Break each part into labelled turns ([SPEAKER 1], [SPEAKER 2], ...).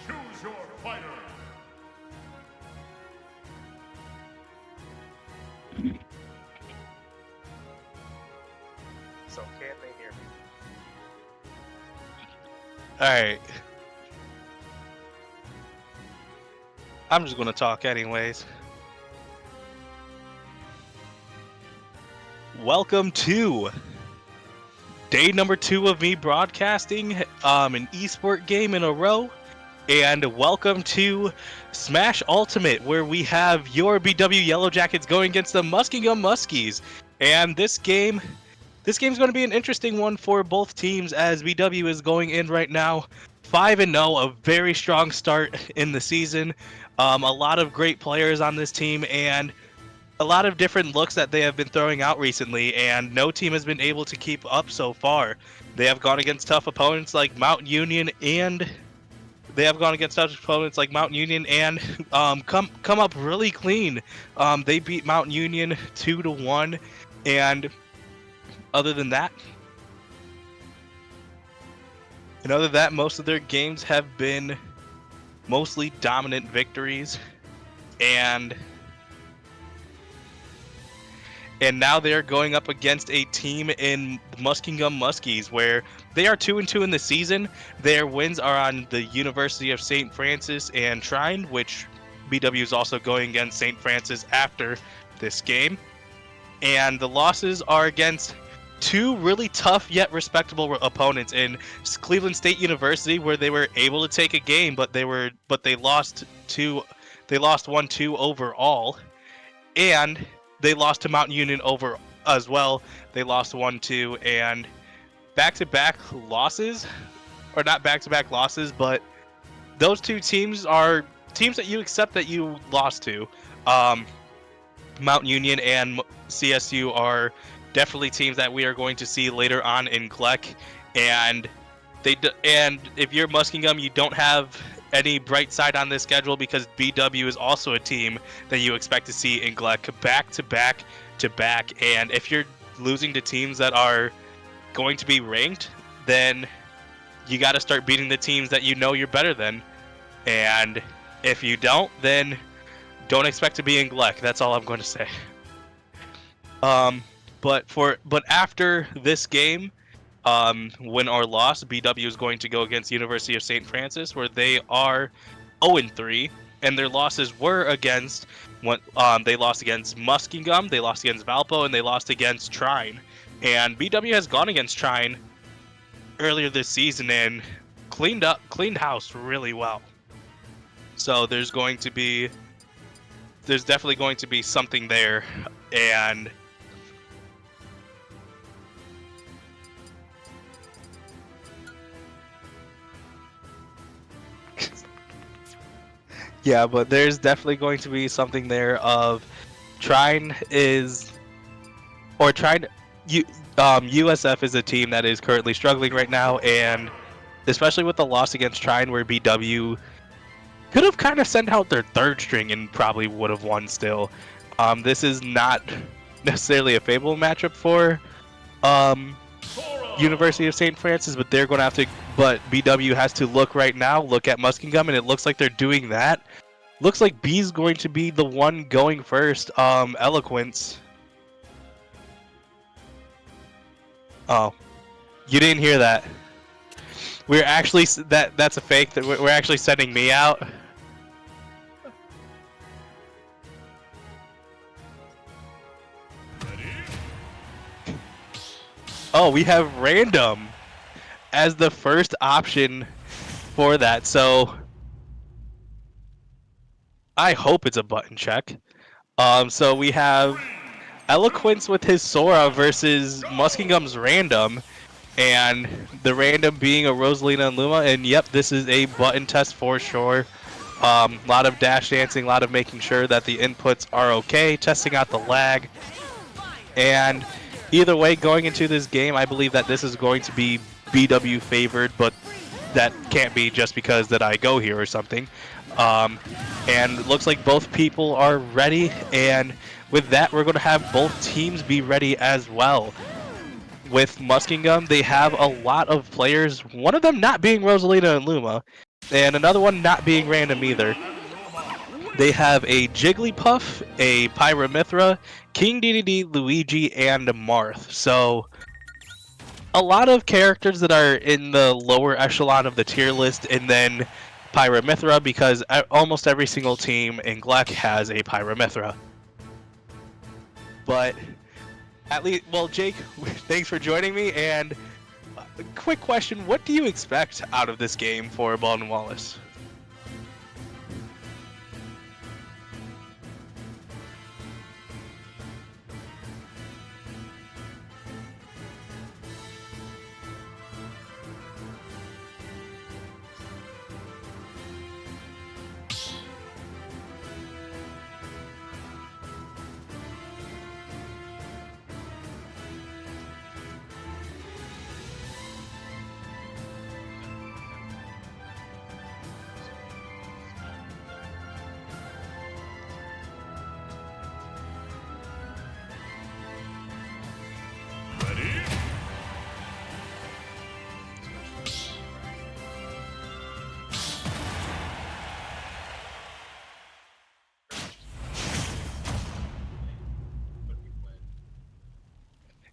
[SPEAKER 1] Choose your fighter.
[SPEAKER 2] So can they hear me?
[SPEAKER 3] Alright. I'm just gonna talk anyways. Welcome to day number 2 of me broadcasting an esport game in a row. And welcome to Smash Ultimate, where we have your BW Yellow Jackets going against the Muskingum Muskies. And this game's going to be an interesting one for both teams, as BW is going in right now 5-0, a very strong start in the season. A lot of great players on this team, and a lot of different looks that they have been throwing out recently, and no team has been able to keep up so far. They have gone against tough opponents like Mount Union and come up really clean. They beat Mount Union 2-1, and other than that, most of their games have been mostly dominant victories, and now they're going up against a team in Muskingum Muskies, where they are 2-2 in the season. Their wins are on the University of St. Francis and Trine, which BW is also going against St. Francis after this game. And the losses are against two really tough yet respectable opponents in Cleveland State University, where they were able to take a game, but they lost 1-2 overall, and they lost to Mount Union over as well. They lost 1-2, and back-to-back losses, or not back-to-back losses, but those two teams are teams that you accept that you lost to. Mount Union and CSU are definitely teams that we are going to see later on in GLEC, and And if you're Muskingum, you don't have any bright side on this schedule because BW is also a team that you expect to see in GLEC back to back to back. And if you're losing to teams that are going to be ranked, then you got to start beating the teams that you know you're better than. And if you don't, then don't expect to be in GLEC. That's all I'm going to say. But after this game, win or loss, BW is going to go against University of St. Francis, where they are 0-3, and their losses were against they lost against Muskingum, they lost against Valpo, and they lost against Trine. And BW has gone against Trine earlier this season and cleaned house really well. So there's definitely going to be something there, and yeah, but there's definitely going to be something there of USF is a team that is currently struggling right now, and especially with the loss against Trine, where BW could have kind of sent out their third string and probably would have won still. This is not necessarily a favorable matchup for University of St. Francis, but they're going to have to. But BW has to look right now, look at Muskingum, and it looks like they're doing that. Looks like B's going to be the one going first. Eloquence. Oh, you didn't hear that. We're actually that's a fake. That we're actually sending me out. Oh, we have random as the first option for that. So I hope it's a button check. So we have Eloquence with his Sora versus Muskingum's random, and the random being a Rosalina and Luma. And yep, this is a button test for sure. A lot of dash dancing, a lot of making sure that the inputs are okay, testing out the lag. And either way, going into this game, I believe that this is going to be BW favored, but that can't be just because that I go here or something. And it looks like both people are ready, and with that, we're going to have both teams be ready as well. With Muskingum, they have a lot of players, one of them not being Rosalina and Luma, and another one not being random either. They have a Jigglypuff, a Pyramithra, King DDD, Luigi, and Marth. So a lot of characters that are in the lower echelon of the tier list, and then Pyramithra, because almost every single team in GLEC has a Pyramithra. But at least, well, Jake, thanks for joining me, and a quick question, what do you expect out of this game for Baldwin Wallace?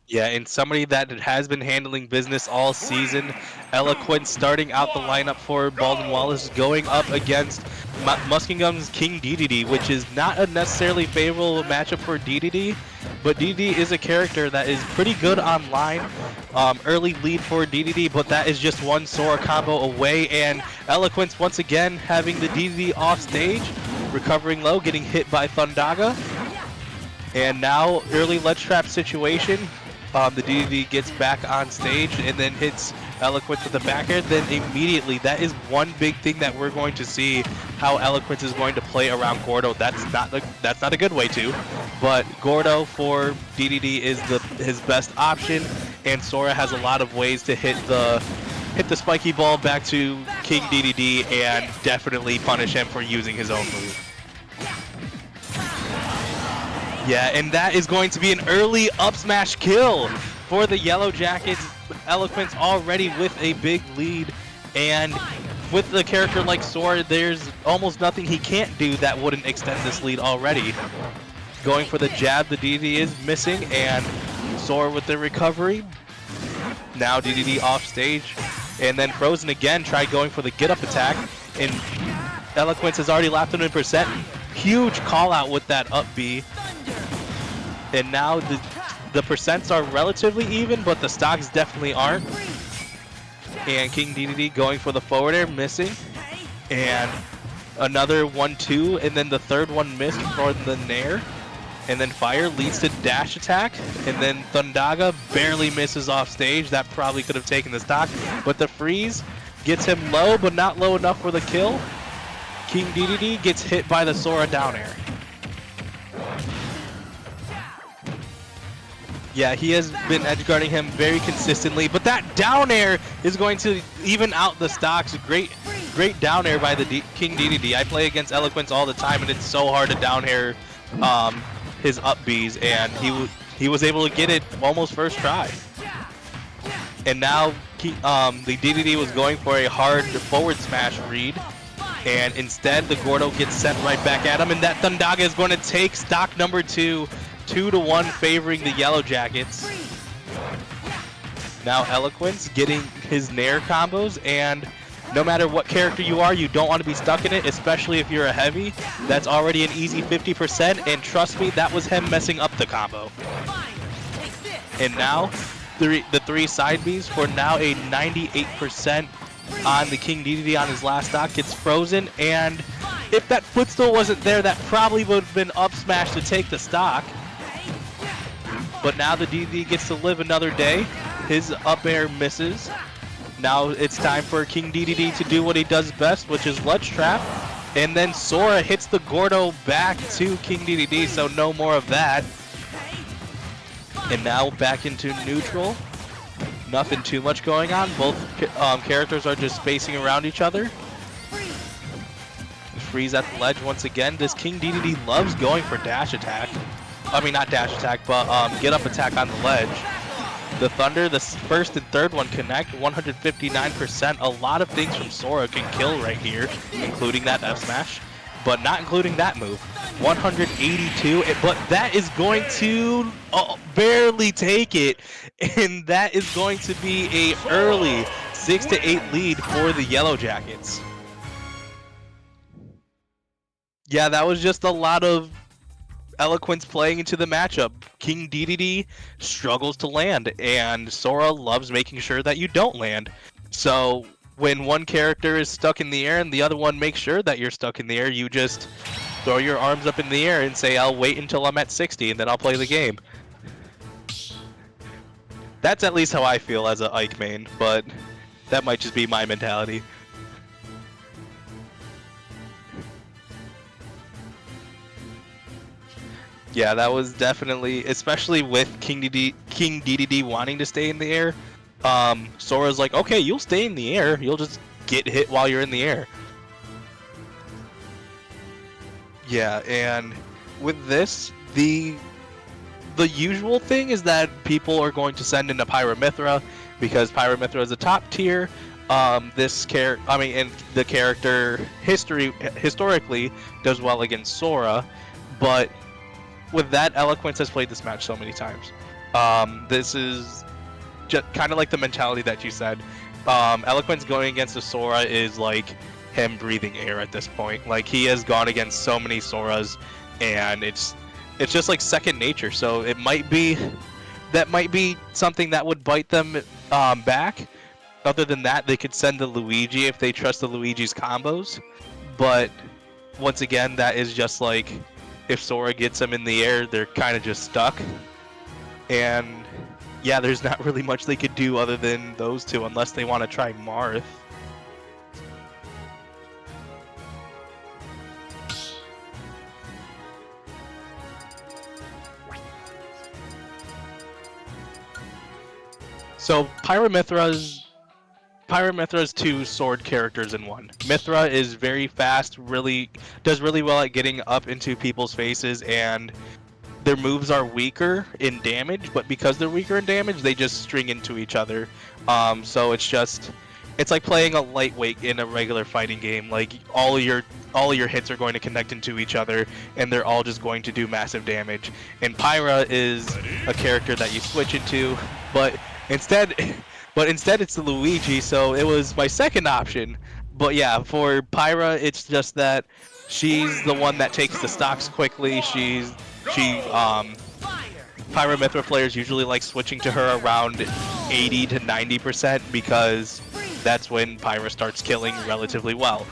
[SPEAKER 3] Yeah, and somebody that has been handling business all season, Eloquent starting out the lineup for Baldwin Wallace, going up against Muskingum's King DDD, which is not a necessarily favorable matchup for DDD, but DDD is a character that is pretty good online. Early lead for DDD, but that is just one Sora combo away, and Eloquence once again having the DDD off stage, recovering low, getting hit by Thundaga. And now early ledge trap situation. The DDD gets back on stage and then hits Eloquence with the back air. Then immediately, that is one big thing that we're going to see how Eloquence is going to play around Gordo. That's not a good way to, but Gordo for DDD is his best option, and Sora has a lot of ways to hit the hit the spiky ball back to King DDD and definitely punish him for using his own move. Yeah, and that is going to be an early up smash kill for the Yellow Jackets. Eloquence already with a big lead, and with a character like Sora, there's almost nothing he can't do that wouldn't extend this lead already. Going for the jab, the DDD is missing, and Sora with the recovery. Now DDD off stage, and then Frozen again tried going for the get up attack, and Eloquence has already lapped him in percent. Huge call out with that up B, and now the percents are relatively even, but the stocks definitely aren't. And King DDD going for the forward air, missing, and another 1-2, and then the third one missed for the nair. And then fire leads to dash attack, and then Thundaga barely misses off stage. That probably could have taken the stock, but the freeze gets him low, but not low enough for the kill. King DDD gets hit by the Sora down air. Yeah, he has been edgeguarding him very consistently, but that down air is going to even out the stocks. Great down air by the King DDD. I play against Eloquence all the time, and it's so hard to down air his up Bs, and he was able to get it almost first try. And now the DDD was going for a hard forward smash read, and instead the Gordo gets sent right back at him, and that Thundaga is going to take stock number 2, 2-1 favoring the Yellow Jackets. Now Eloquence getting his nair combos, and no matter what character you are, you don't want to be stuck in it, especially if you're a heavy. That's already an easy 50%, and trust me, that was him messing up the combo. And now, the 3 side Bs for now a 98% on the King DDD on his last stock. Gets frozen, and if that footstool wasn't there, that probably would have been up smash to take the stock. But now the DDD gets to live another day. His up air misses. Now it's time for King DDD to do what he does best, which is ledge trap. And then Sora hits the Gordo back to King DDD, so no more of that. And now back into neutral. Nothing too much going on. Both characters are just spacing around each other. Freeze at the ledge once again. This King DDD loves going for dash attack. I mean, not dash attack, but get up attack on the ledge. The Thunder, the first and third one connect, 159%. A lot of things from Sora can kill right here, including that F smash, but not including that move. 182, but that is going to barely take it, and that is going to be a early 6-8 lead for the Yellow Jackets. Yeah, that was just a lot of Eloquence playing into the matchup. King DDD struggles to land, and Sora loves making sure that you don't land. So when one character is stuck in the air and the other one makes sure that you're stuck in the air, you just throw your arms up in the air and say, I'll wait until I'm at 60 and then I'll play the game. That's at least how I feel as a Ike main, but that might just be my mentality. Yeah, that was definitely, especially with King DDD wanting to stay in the air. Sora's like, okay, you'll stay in the air. You'll just get hit while you're in the air. Yeah, and with this, the usual thing is that people are going to send into Pyramithra because Pyramithra is a top tier. And the character historically does well against Sora, but with that, Eloquence has played this match so many times. This is just kind of like the mentality that you said. Eloquence going against a Sora is like him breathing air at this point. Like, he has gone against so many Soras, and it's just like second nature. So that might be something that would bite them back. Other than that, they could send the Luigi if they trust the Luigi's combos. But once again, that is just like, if Sora gets them in the air, they're kind of just stuck. And yeah, there's not really much they could do other than those two, unless they want to try Marth. So Pyramithra's Pyra Mithra is two sword characters in one. Mithra is very fast, does really well at getting up into people's faces, and their moves are weaker in damage, but because they're weaker in damage, they just string into each other. So it's like playing a lightweight in a regular fighting game. Like all of your hits are going to connect into each other, and they're all just going to do massive damage. And Pyra is a character that you switch into, but instead it's the Luigi. So it was my second option. But yeah, for Pyra, it's just that she's the one that takes the stocks quickly. Pyra Mithra players usually like switching to her around 80 to 90% because that's when Pyra starts killing relatively well.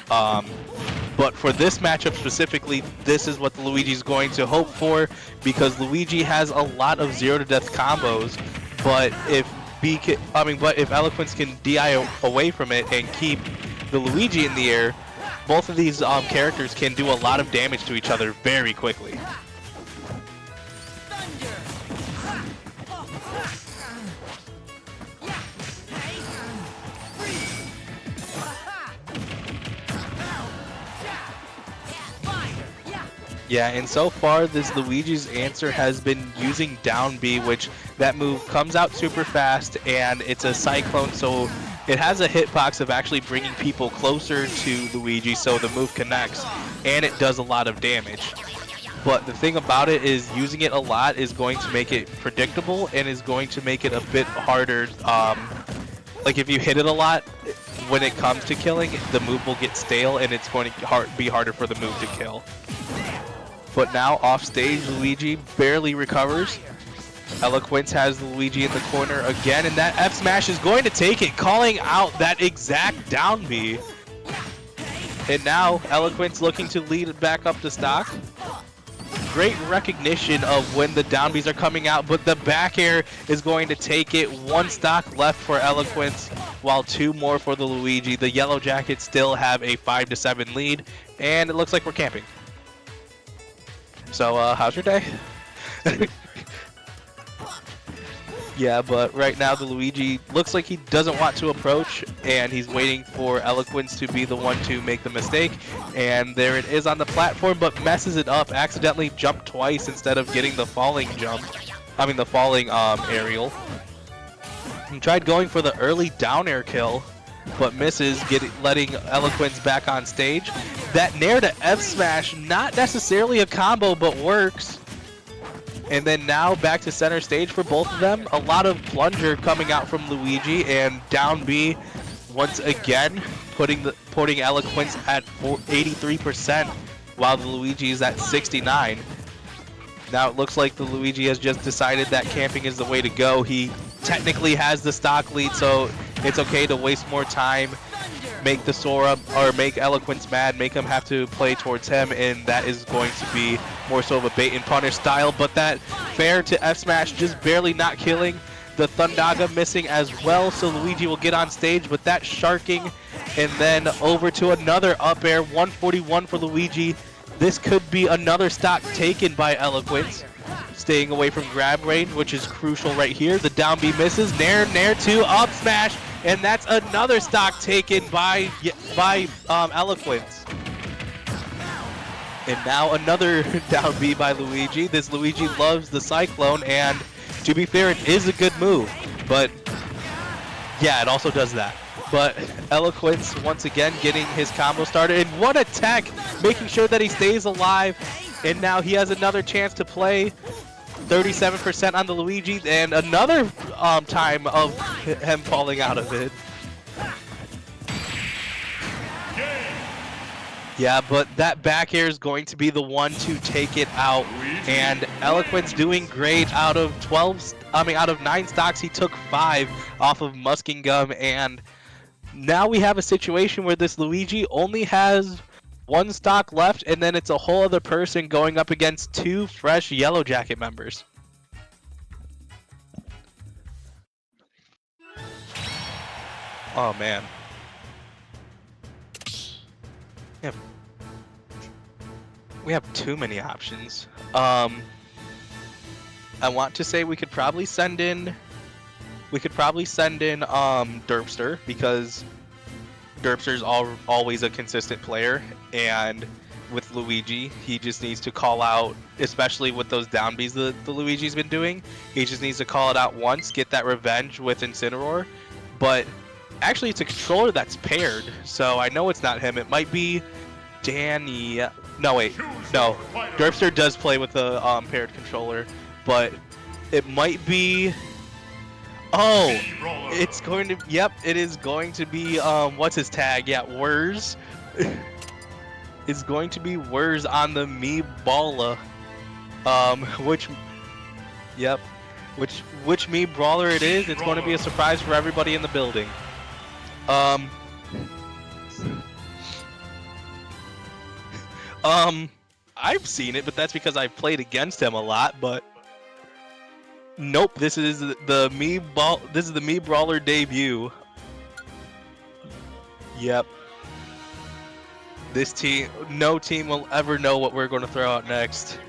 [SPEAKER 3] But for this matchup specifically, this is what Luigi's going to hope for, because Luigi has a lot of 0 to death combos, but if Eloquence can DI away from it and keep the Luigi in the air, both of these characters can do a lot of damage to each other very quickly. Yeah, and so far this Luigi's answer has been using down B, which that move comes out super fast, and it's a cyclone, so it has a hitbox of actually bringing people closer to Luigi so the move connects, and it does a lot of damage. But the thing about it is using it a lot is going to make it predictable and is going to make it a bit harder. Like if you hit it a lot, when it comes to killing, the move will get stale and it's going to be harder for the move to kill. But now off stage, Luigi barely recovers. Eloquence has Luigi in the corner again, and that F smash is going to take it, calling out that exact down B. And now Eloquence looking to lead it back up to stock. Great recognition of when the down Bs are coming out, but the back air is going to take it. 1 stock left for Eloquence, while 2 more for the Luigi. The Yellow Jackets still have a 5 to 7 lead, and it looks like we're camping. So, how's your day? Yeah, but right now the Luigi looks like he doesn't want to approach, and he's waiting for Eloquence to be the one to make the mistake. And there it is on the platform, but messes it up, accidentally jumped twice instead of getting the falling jump. I mean the falling aerial. He tried going for the early down air kill, but misses, letting Eloquence back on stage. That nair to F smash, not necessarily a combo, but works. And then now back to center stage for both of them. A lot of plunger coming out from Luigi, and down B once again putting Eloquence at 83%, while the Luigi is at 69. Now it looks like the Luigi has just decided that camping is the way to go. He technically has the stock lead, so it's okay to waste more time, make the Sora or make Eloquence mad, make him have to play towards him, and that is going to be more so of a bait and punish style. But that fair to F smash just barely not killing. The Thundaga missing as well, so Luigi will get on stage, but that sharking, and then over to another up air. 141 for Luigi. This could be another stock taken by Eloquence. Staying away from grab range, which is crucial right here. The down B misses. Nair 2, up smash, and that's another stock taken by Eloquence. And now another down B by Luigi. This Luigi loves the Cyclone, and to be fair, it is a good move. But yeah, it also does that. But Eloquence once again getting his combo started, and what a tech, making sure that he stays alive. And now he has another chance to play. 37% on the Luigi, and another time of him falling out of it. Yeah, but that back air is going to be the one to take it out. And Eloquence doing great. Out of 9 stocks, he took 5 off of Muskingum, and now we have a situation where this Luigi only has 1 stock left, and then it's a whole other person going up against 2 fresh Yellow Jacket members. Oh man. We have too many options. I want to say we could probably send in We could probably send in Derpster, because Derpster's always a consistent player, and with Luigi, he just needs to call out, especially with those down Bs the Luigi's been doing. He just needs to call it out once, get that revenge with Incineroar. But actually, it's a controller that's paired, so I know it's not him. It might be Danny. No, wait, no. Derpster does play with a paired controller, but it might be. Oh, it's going to. Yep, it is going to be. What's his tag? Yeah, Wurs. It's going to be Wurs on the Me Balla. Which. Yep. Which Me Brawler it is. It's going to be a surprise for everybody in the building. I've seen it, but that's because I've played against him a lot. But nope, this is the Me Brawler debut. Yep. This team, no team will ever know what we're going to throw out next.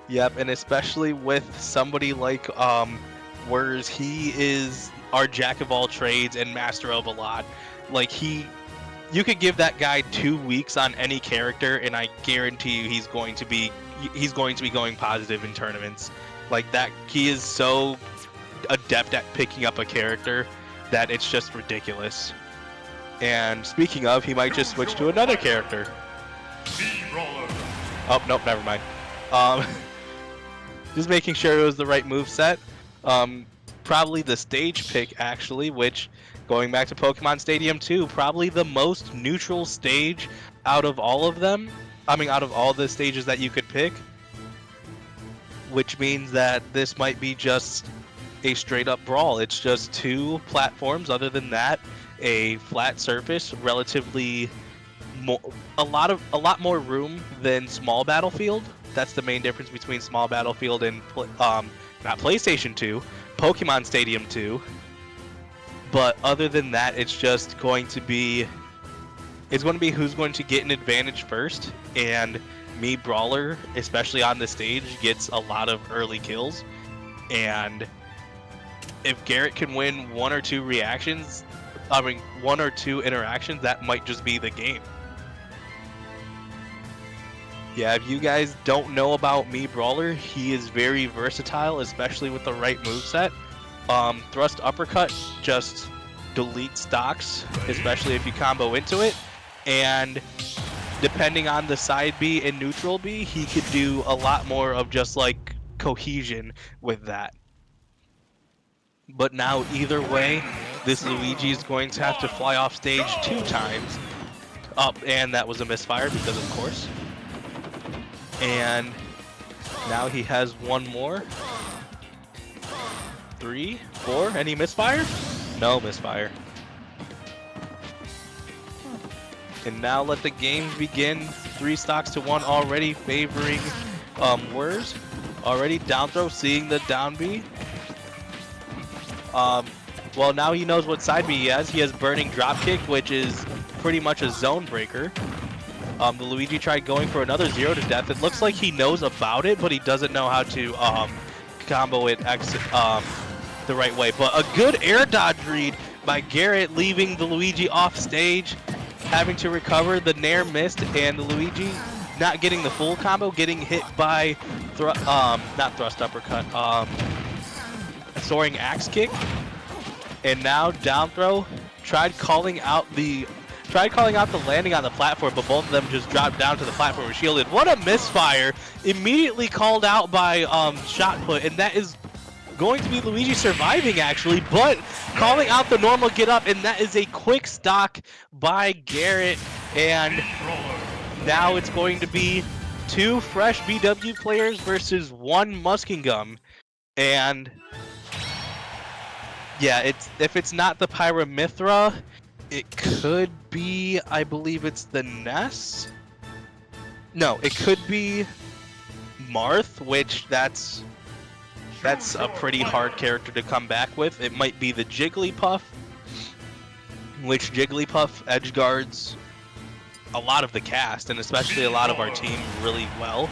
[SPEAKER 3] Yep, and especially with somebody like Wurs, he is our jack of all trades and master of a lot. Like you could give that guy 2 weeks on any character, and I guarantee you he's going to be going positive in tournaments. Like that, he is so adept at picking up a character that it's just ridiculous. And speaking of, he might just switch to another character. Oh nope, never mind. Just making sure it was the right moveset. Probably the stage pick, actually, which, going back to Pokemon Stadium 2, probably the most neutral stage out of all of them. I mean, out of all the stages that you could pick. Which means that this might be just a straight-up brawl. It's just 2 platforms. Other than that, a flat surface, relatively a lot more room than Small Battlefield. That's the main difference between Small Battlefield and not PlayStation 2, Pokemon Stadium 2. But other than that, it's just going to be who's going to get an advantage first, and Me Brawler, especially on the stage, gets a lot of early kills. And if Garrett can win 1 or 2 reactions, I mean 1 or 2 interactions, that might just be the game. Yeah, if you guys don't know about Me Brawler, he is very versatile, especially with the right moveset. Thrust Uppercut just deletes stocks, especially if you combo into it. And depending on the side B and neutral B, he could do a lot more of just like cohesion with that. But now either way, this Luigi is going to have to fly off stage 2 times. Up, and that was a misfire because of course. And now he has 1 more. 3, 4, any misfire? No misfire. And now let the games begin. 3 stocks to 1 already favoring Wurs. Already down throw, seeing the down B. Well, now he knows what side B he has. He has Burning Dropkick, which is pretty much a zone breaker. The Luigi tried going for another 0 to death. It looks like he knows about it, but he doesn't know how to combo it the right way. But a good air dodge read by Garrett, leaving the Luigi off stage, having to recover. The Nair missed, and the Luigi not getting the full combo, getting hit by not thrust uppercut, soaring axe kick. And now down throw, tried calling out the landing on the platform, but both of them just dropped down to the platform and shielded. What a misfire! Immediately called out by shot put, and that is going to be Luigi surviving actually, but calling out the normal get up, and that is a quick stock by Garrett. And now it's going to be 2 fresh BW players versus 1 Muskingum. And yeah, if it's not the Pyramithra, it could be, I believe it's the Ness? No, it could be Marth, which that's a pretty hard character to come back with. It might be the Jigglypuff, which Jigglypuff edge guards a lot of the cast, and especially a lot of our team really well.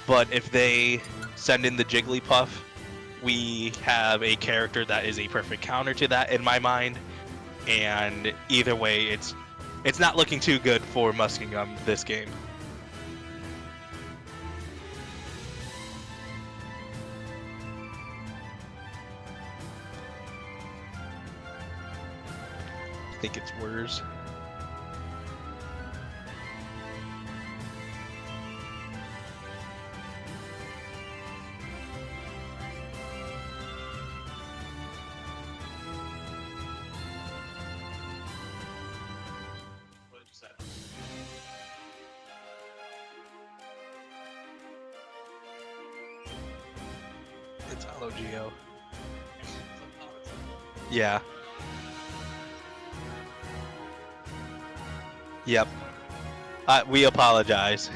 [SPEAKER 3] But if they send in the Jigglypuff we have a character that is a perfect counter to that in my mind. And either way, it's not looking too good for Muskingum this game. I think it's worse. It's Hollow Geo. Yeah. Yep. We apologize.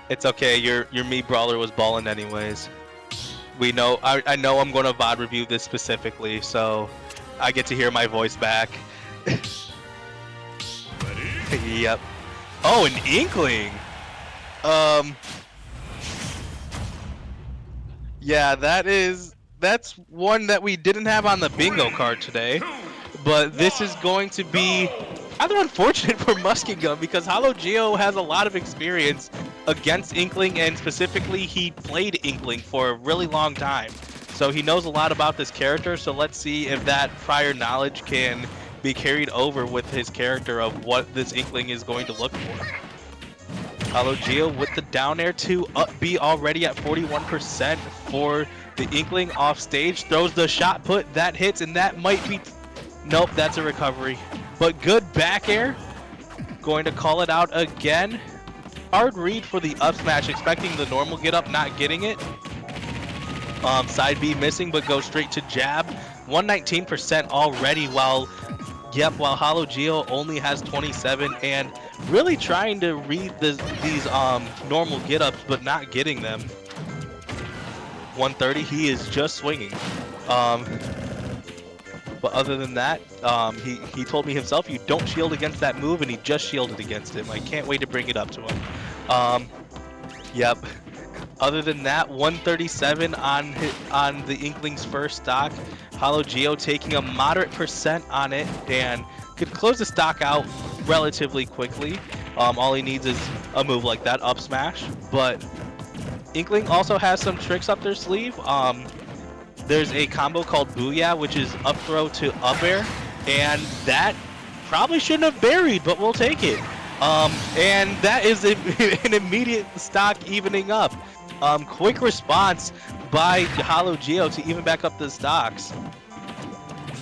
[SPEAKER 3] It's okay. Your Mii brawler was balling anyways. We know. I know I'm gonna VOD review this specifically, so I get to hear my voice back. Yep. Oh, an Inkling. Yeah, that's one that we didn't have on the bingo card today. But this is going to be rather unfortunate for Muskingum because Hollow Geo has a lot of experience against Inkling, and specifically he played Inkling for a really long time. So he knows a lot about this character, so let's see if that prior knowledge can be carried over with his character of what this Inkling is going to look for. Hollow Geo with the down air to up B already at 41% for the Inkling off stage. Throws the shot put, that hits, and that might be... Nope, that's a recovery. But good back air. Going to call it out again. Hard read for the up smash, expecting the normal get up, not getting it. Side B missing, but goes straight to jab. 119% already, while Hollow Geo only has 27, and really trying to read these normal get ups, but not getting them. 130, he is just swinging. But other than that, he told me himself, you don't shield against that move, and he just shielded against him. I can't wait to bring it up to him. Yep. Other than that, 137 on the Inkling's first stock. Hollow Geo taking a moderate percent on it and could close the stock out relatively quickly. All he needs is a move like that, up smash. But Inkling also has some tricks up their sleeve. There's a combo called Booyah, which is up throw to up air, and that probably shouldn't have buried, but we'll take it. And that is an immediate stock evening up. Quick response by Hollow Geo to even back up the stocks.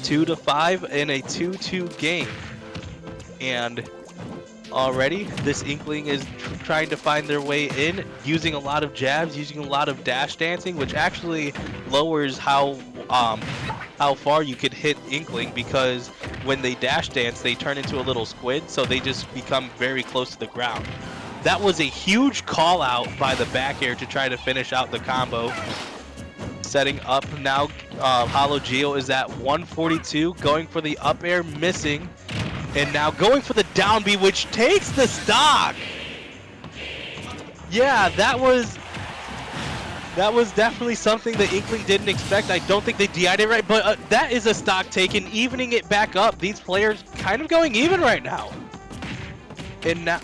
[SPEAKER 3] 2-5 in a 2-2 game. And already this Inkling is trying to find their way in, using a lot of jabs, using a lot of dash dancing, which actually lowers how far you could hit Inkling, because when they dash dance they turn into a little squid, so they just become very close to the ground. That was a huge call out by the back air to try to finish out the combo. Setting up now, Hollow Geo is at 142, going for the up air, missing, and now going for the down B, which takes the stock. Yeah, that was definitely something the Inkling didn't expect. I don't think they DI'd it right, but that is a stock taken, evening it back up. These players kind of going even right now. And now...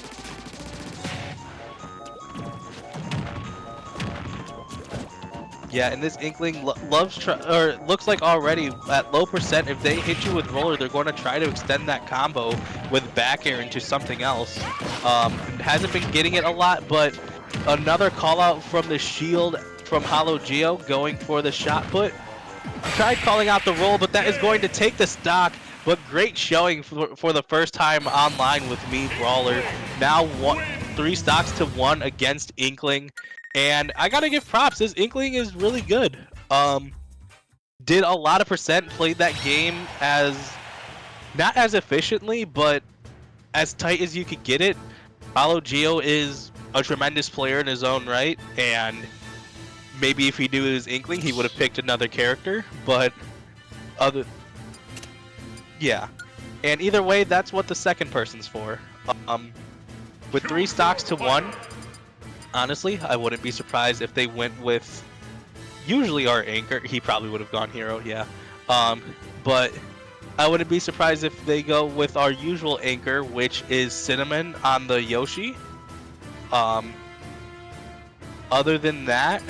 [SPEAKER 3] Yeah, and this Inkling looks like already at low percent, if they hit you with roller, they're going to try to extend that combo with back air into something else. Hasn't been getting it a lot, but another call out from the shield from Hollow Geo, going for the shot put. Tried calling out the roll, but that is going to take the stock. But great showing for the first time online with Mii Brawler. Now 3 stocks to 1 against Inkling. And I gotta give props, this Inkling is really good. Did a lot of percent, played that game not as efficiently, but as tight as you could get it. Hollow Geo is a tremendous player in his own right, and maybe if he knew it was Inkling, he would have picked another character, but yeah. And either way, that's what the second person's for. With 3 stocks to 1, honestly, I wouldn't be surprised if they went with usually our anchor. He probably would have gone hero, yeah. But I wouldn't be surprised if they go with our usual anchor, which is Cinnamon on the Yoshi. Other than that,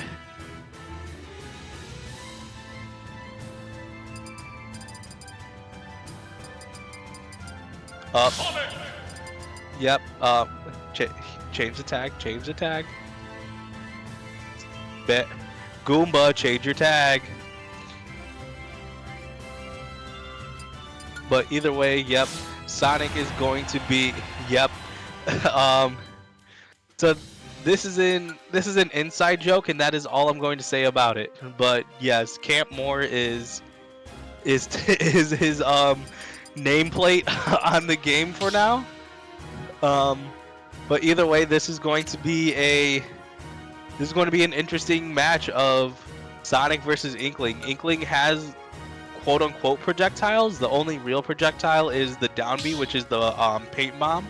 [SPEAKER 3] yep. Change the tag. Change the tag. Bet. Goomba, change your tag. But either way, yep. Sonic is going to be, yep. So this is an inside joke, and that is all I'm going to say about it. But yes, Camp Moore is his nameplate on the game for now. But either way, this is going to be an interesting match of Sonic versus Inkling. Inkling has quote-unquote projectiles. The only real projectile is the down B, which is the paint bomb.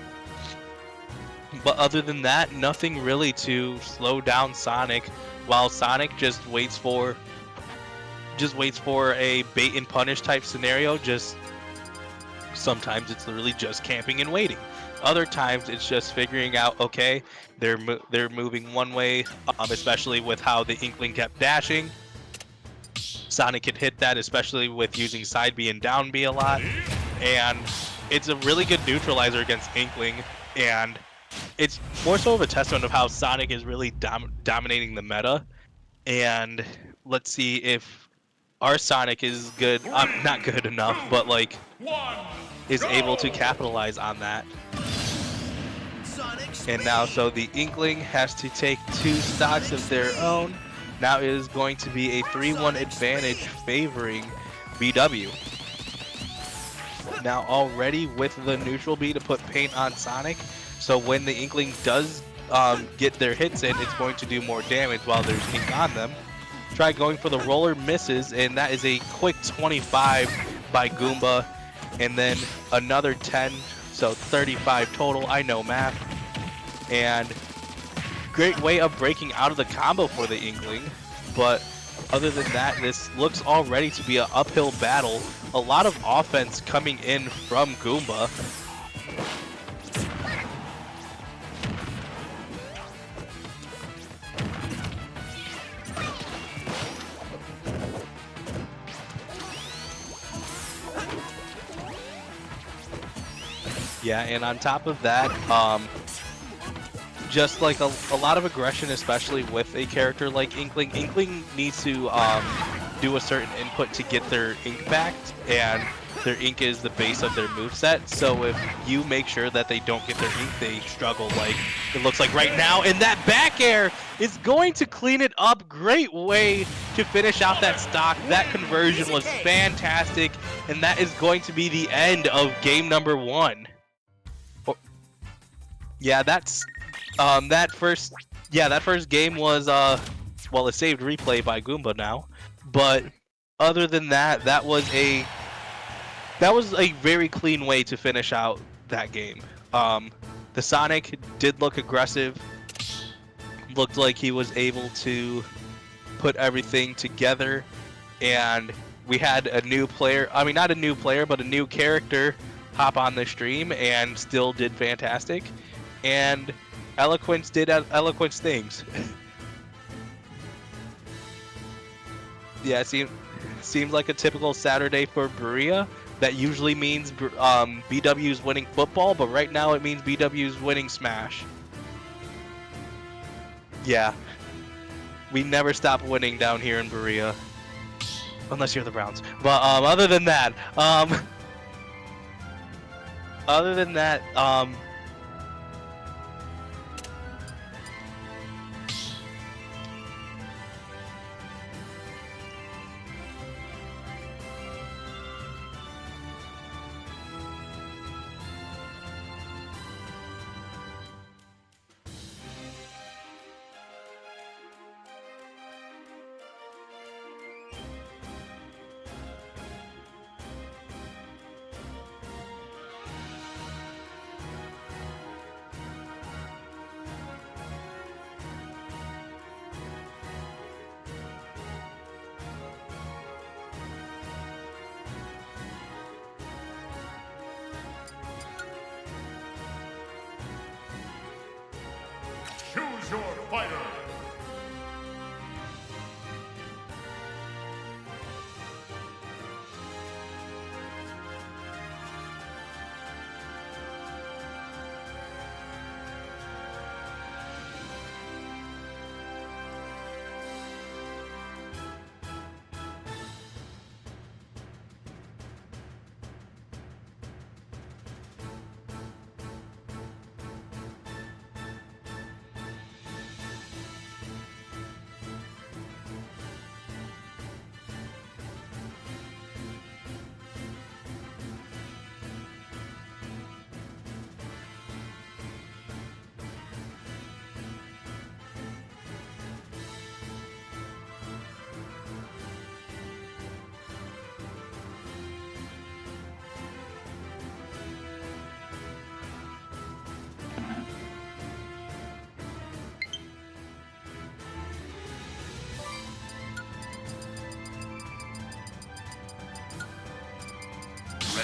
[SPEAKER 3] But other than that, nothing really to slow down Sonic, while Sonic just waits for a bait and punish type scenario. Just sometimes it's literally just camping and waiting. Other times it's just figuring out, okay, they're moving one way, especially with how the Inkling kept dashing. Sonic can hit that, especially with using side B and down B a lot, and it's a really good neutralizer against Inkling, and it's more so of a testament of how Sonic is really dominating the meta. And let's see if our Sonic is good, not good enough, but like is able to capitalize on that. And now, so the Inkling has to take 2 stocks of their own. Now it is going to be a 3-1 advantage favoring BW. Now already with the neutral B to put paint on Sonic, so when the Inkling does get their hits in, it's going to do more damage while there's ink on them. Try going for the roller, misses, and that is a quick 25 by Goomba, and then another 10, so 35 total. I know math. And great way of breaking out of the combo for the Inkling. But other than that, this looks already to be an uphill battle. A lot of offense coming in from Goomba. Yeah, and on top of that, just like a lot of aggression, especially with a character like Inkling. Inkling needs to do a certain input to get their ink back, and their ink is the base of their moveset. So if you make sure that they don't get their ink, they struggle like it looks like right now. And that back air is going to clean it up. Great way to finish out that stock. That conversion was fantastic, and that is going to be the end of game number 1. Yeah, that's that first game was well, a saved replay by Goomba now, but other than that, that was a very clean way to finish out that game. The Sonic did look aggressive, looked like he was able to put everything together, and we had a new player, I mean not a new player, but a new character hop on the stream and still did fantastic. And Eloquence did Eloquence things. Yeah, seems like a typical Saturday for Berea. That usually means BW's winning football, but right now it means BW's winning Smash. Yeah. We never stop winning down here in Berea. Unless you're the Browns. But other than that,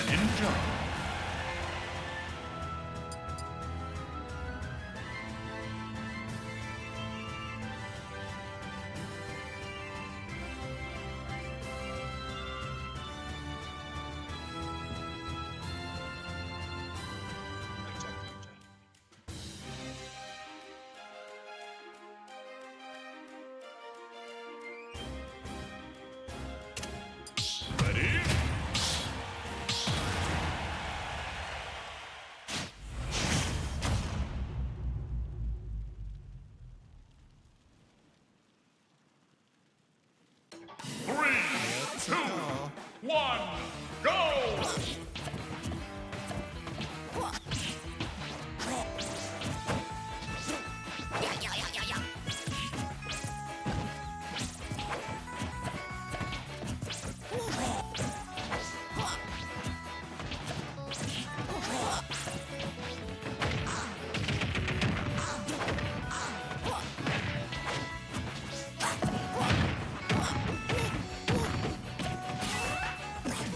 [SPEAKER 1] Greninja. Ready? Three, two, one, go!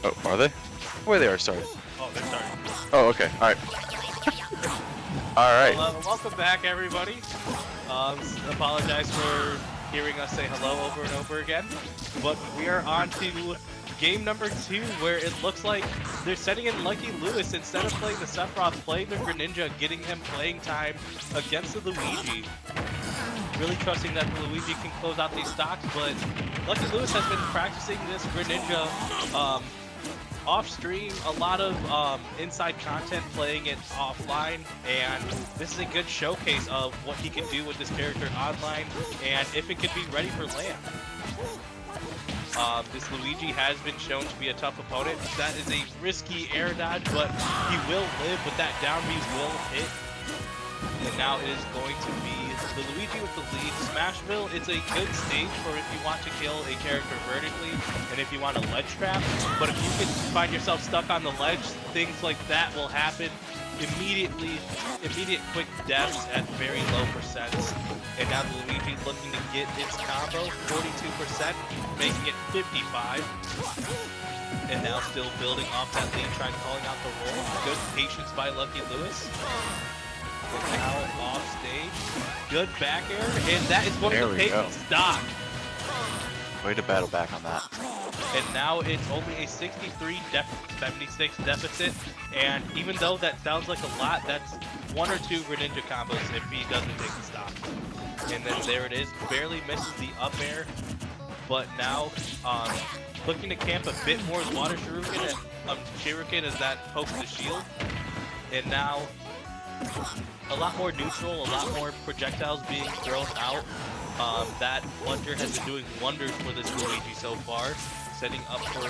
[SPEAKER 2] Oh, are they? Where they are, sorry.
[SPEAKER 3] Oh, they're starting.
[SPEAKER 2] Oh, okay. Alright. Alright.
[SPEAKER 3] Well, welcome back, everybody. Apologize for hearing us say hello over and over again. But we are on to game number 2, where it looks like they're setting in Lucky Lewis instead of playing the Sephiroth, playing the Greninja, getting him playing time against the Luigi. Really trusting that the Luigi can close out these stocks, but Lucky Lewis has been practicing this Greninja off stream, a lot of inside content, playing it offline, and this is a good showcase of what he can do with this character online, and if it could be ready for land. This Luigi has been shown to be a tough opponent. That is a risky air dodge, but he will live, but that down B will hit. And now it is going to be the Luigi with the lead. Smashville, it's a good stage for if you want to kill a character vertically and if you want a ledge trap. But if you can find yourself stuck on the ledge, things like that will happen immediately. Immediate quick deaths at very low percents. And now the Luigi looking to get its combo, 42%, making it 55. And now still building off that lead, trying calling out the roll. Good patience by Lucky Lewis. And now off stage. Good back air, and that is going to take stock.
[SPEAKER 2] Way to battle back on that.
[SPEAKER 3] And now it's only a 76 deficit. And even though that sounds like a lot, that's 1 or 2 Greninja combos if he doesn't take the stock. And then there it is, barely misses the up air. But now looking to camp a bit more water shuriken and shuriken as that pokes the shield. And now a lot more neutral, a lot more projectiles being thrown out. That plunger has been doing wonders for this Luigi so far, setting up for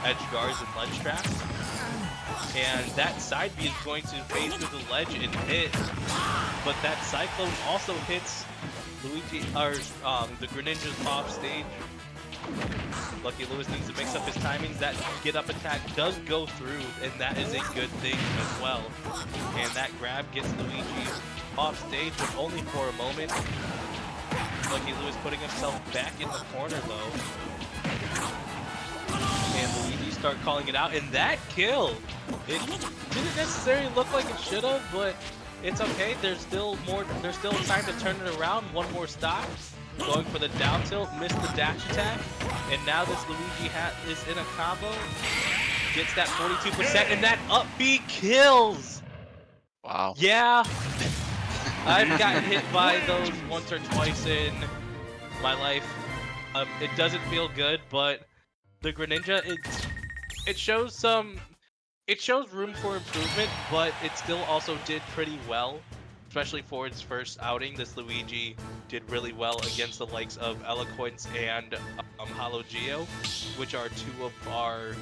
[SPEAKER 3] edge guards and ledge traps. And that side B is going to phase through the ledge and hit, but that Cyclone also hits Luigi, or the Greninja's off stage. Lucky Lewis needs to mix up his timings. That get up attack does go through, and that is a good thing as well. And that grab gets Luigi off stage, but only for a moment. Lucky Lewis putting himself back in the corner though. And Luigi start calling it out, and that kill! It didn't necessarily look like it should have, but it's okay. There's still time to turn it around. One more stop. Going for the down tilt, missed the dash attack, and now this Luigi hat is in a combo. Gets that 42%, and that up B kills!
[SPEAKER 2] Wow.
[SPEAKER 3] Yeah, I've gotten hit by those once or twice in my life. It doesn't feel good, but the Greninja, it shows room for improvement, but it still also did pretty well. Especially for its first outing, this Luigi did really well against the likes of Eloquence and Hollow Geo, which are 2 of our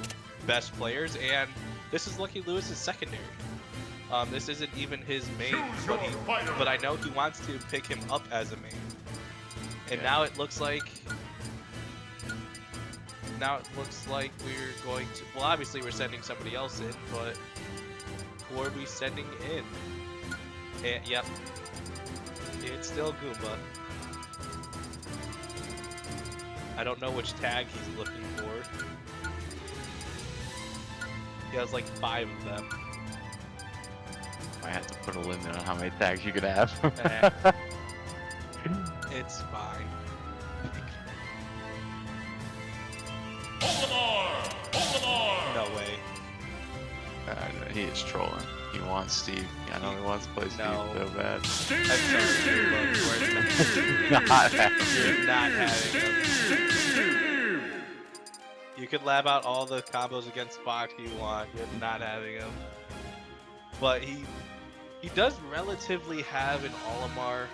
[SPEAKER 3] best players, and this is Lucky Lewis's secondary. This isn't even his main, but I know he wants to pick him up as a main. And now it looks like we're going to, well, obviously we're sending somebody else in, but who are we sending in? And, yep, it's still Goomba. I don't know which tag he's looking for. He has like 5 of them.
[SPEAKER 2] I have to put a limit on how many tags you could have.
[SPEAKER 3] It's fine. No way.
[SPEAKER 2] He is trolling. He wants Steve. I know he wants to play Steve
[SPEAKER 3] No.
[SPEAKER 2] so bad.
[SPEAKER 3] I'm sorry, but
[SPEAKER 2] Not having
[SPEAKER 3] you're not having him. You could lab out all the combos against Fox you want. You're not having him. But he does relatively have an Olimar.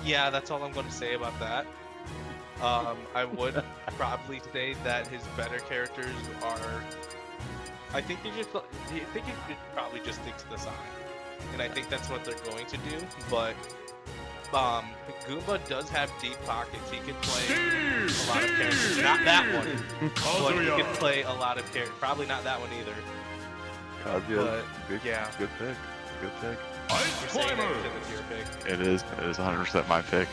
[SPEAKER 3] Yeah, that's all I'm going to say about that. I would probably say that his better characters are. I think he probably just sticks to the side, and I think that's what they're going to do. But Goomba does have deep pockets. He can play a lot of characters. Not that one, but he can play a lot of characters. Probably not that one either.
[SPEAKER 2] But,
[SPEAKER 3] Good, yeah.
[SPEAKER 2] Good pick. Good pick.
[SPEAKER 3] You're saying that because it's your pick.
[SPEAKER 2] It is 100% my pick.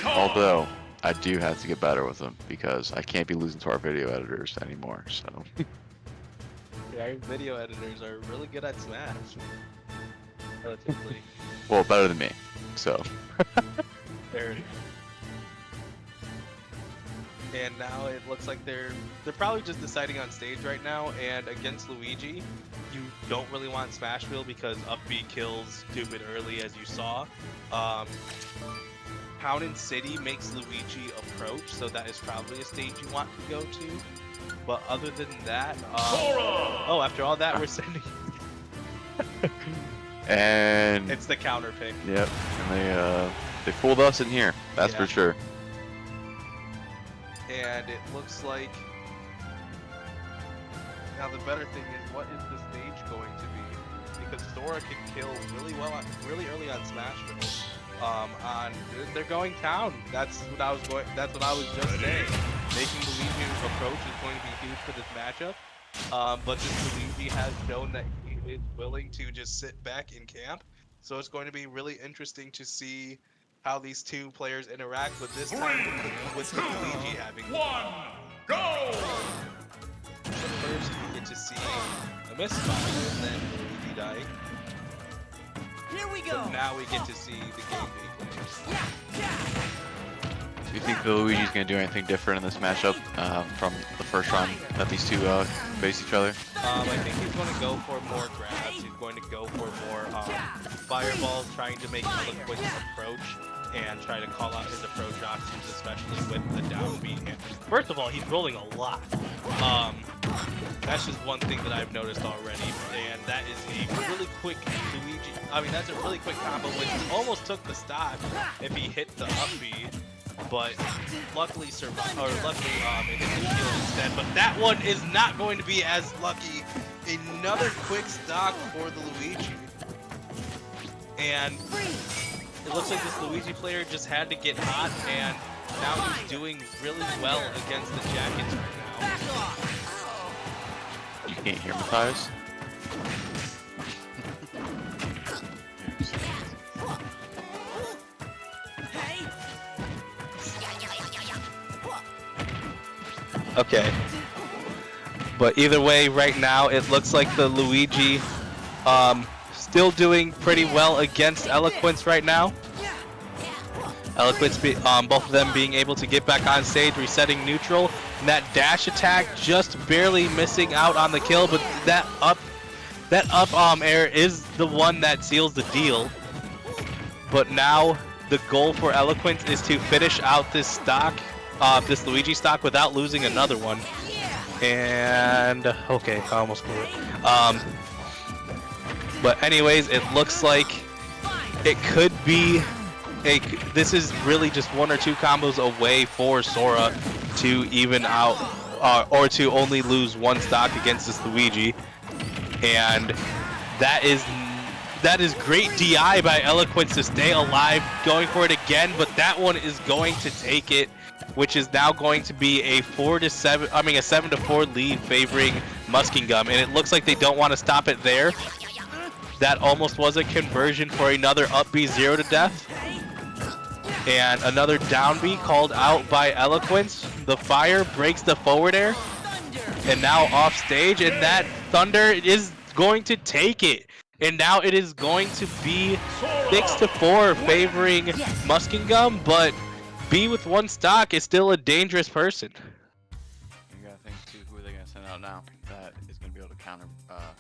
[SPEAKER 2] Although I do have to get better with them because I can't be losing to our video editors anymore. So
[SPEAKER 3] Yeah, your video editors are really good at Smash. Relatively.
[SPEAKER 2] well, better than me. So
[SPEAKER 3] There. And now it looks like they're probably just deciding on stage right now. And against Luigi, you don't really want Smashville because up B kills stupid early, as you saw. Town City makes Luigi approach, so that is probably a stage you want to go to. But other than that, oh, after all that, we're sending.
[SPEAKER 2] and
[SPEAKER 3] It's the counter pick.
[SPEAKER 2] yep, and they fooled us in here. That's
[SPEAKER 3] Yeah.
[SPEAKER 2] for sure.
[SPEAKER 3] And it looks like now the better thing is, what is the stage going to be? Because Sora can kill really early on Smashville. They're going town. That's what I was just saying. Making Luigi approach is going to be huge for this matchup. But this Luigi has shown that he is willing to just sit back in camp. So it's going to be really interesting to see how these two players interact, but this time with Luigi having.
[SPEAKER 1] Go!
[SPEAKER 3] But first, we get to see a misfire and then Luigi dying.
[SPEAKER 4] Here we
[SPEAKER 3] But
[SPEAKER 4] go.
[SPEAKER 3] now we get to see the game players.
[SPEAKER 2] Do you think the Luigi's gonna do anything different in this matchup from the first run that these two face each other?
[SPEAKER 3] I think he's going to go for more grabs. He's going to go for more fireballs, trying to make Eloquence approach and try to call out his approach options, especially with the down B. First of all, he's rolling a lot. That's just one thing that I've noticed already, and that is a really quick Luigi. I mean, that's a really quick combo, which almost took the stock if he hit the up B, but luckily survived, or luckily it hit the shield instead. But that one is not going to be as lucky. Another quick stock for the Luigi, and it looks like this Luigi player just had to get hot, and now he's doing really well against the Jackets right now.
[SPEAKER 2] You can't hear Matthias?
[SPEAKER 3] Okay. But either way, right now, it looks like the Luigi still doing pretty well against Eloquence right now. Eloquence, both of them being able to get back on stage, resetting neutral. And that dash attack just barely missing out on the kill, but that up air is the one that seals the deal. But now the goal for Eloquence is to finish out this stock, this Luigi stock, without losing another one. And okay, I almost blew it. But anyways, it looks like it could be this is really just one or two combos away for Sora to even out, or to only lose one stock against this Luigi, and that is great DI by Eloquence to stay alive, going for it again, but that one is going to take it, which is now going to be a 7-4 lead favoring Muskingum, and it looks like they don't want to stop it there. That almost was a conversion for another up B 0 to death. And another down B called out by Eloquence. The fire breaks the forward air. And now off stage, and that Thunder is going to take it. And now it is going to be 6-4 favoring Muskingum, but B with 1 stock is still a dangerous person.
[SPEAKER 2] You gotta think too, who are they gonna send out now that is gonna be able to counter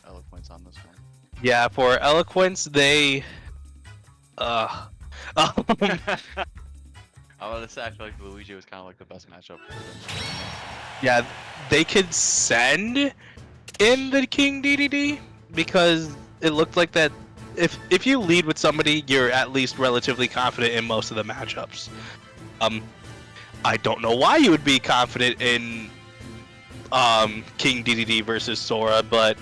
[SPEAKER 2] Eloquence on this one?
[SPEAKER 3] Yeah, for Eloquence, they
[SPEAKER 2] I would say I feel like Luigi was kind of like the best matchup for them.
[SPEAKER 3] yeah, they could send in the King DDD because it looked like that if you lead with somebody, you're at least relatively confident in most of the matchups. I don't know why you would be confident in King DDD versus Sora, but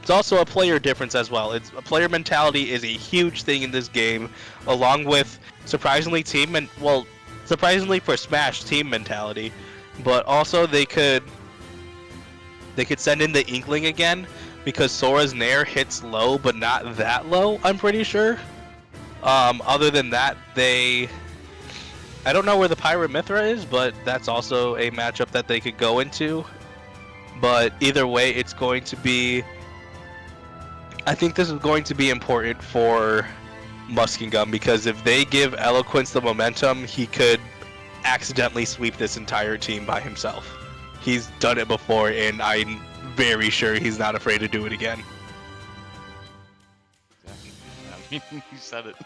[SPEAKER 3] it's also a player difference as well. It's a player mentality is a huge thing in this game, along with surprisingly for Smash team mentality, but also they could send in the Inkling again because Sora's Nair hits low, but not that low. I'm pretty sure. Other than that, I don't know where the Pirate Mithra is, but that's also a matchup that they could go into. But either way, it's going to be. I think this is going to be important for Muskingum because if they give Eloquence the momentum, he could accidentally sweep this entire team by himself. He's done it before, and I'm very sure he's not afraid to do it again.
[SPEAKER 2] Exactly. I mean, you said it.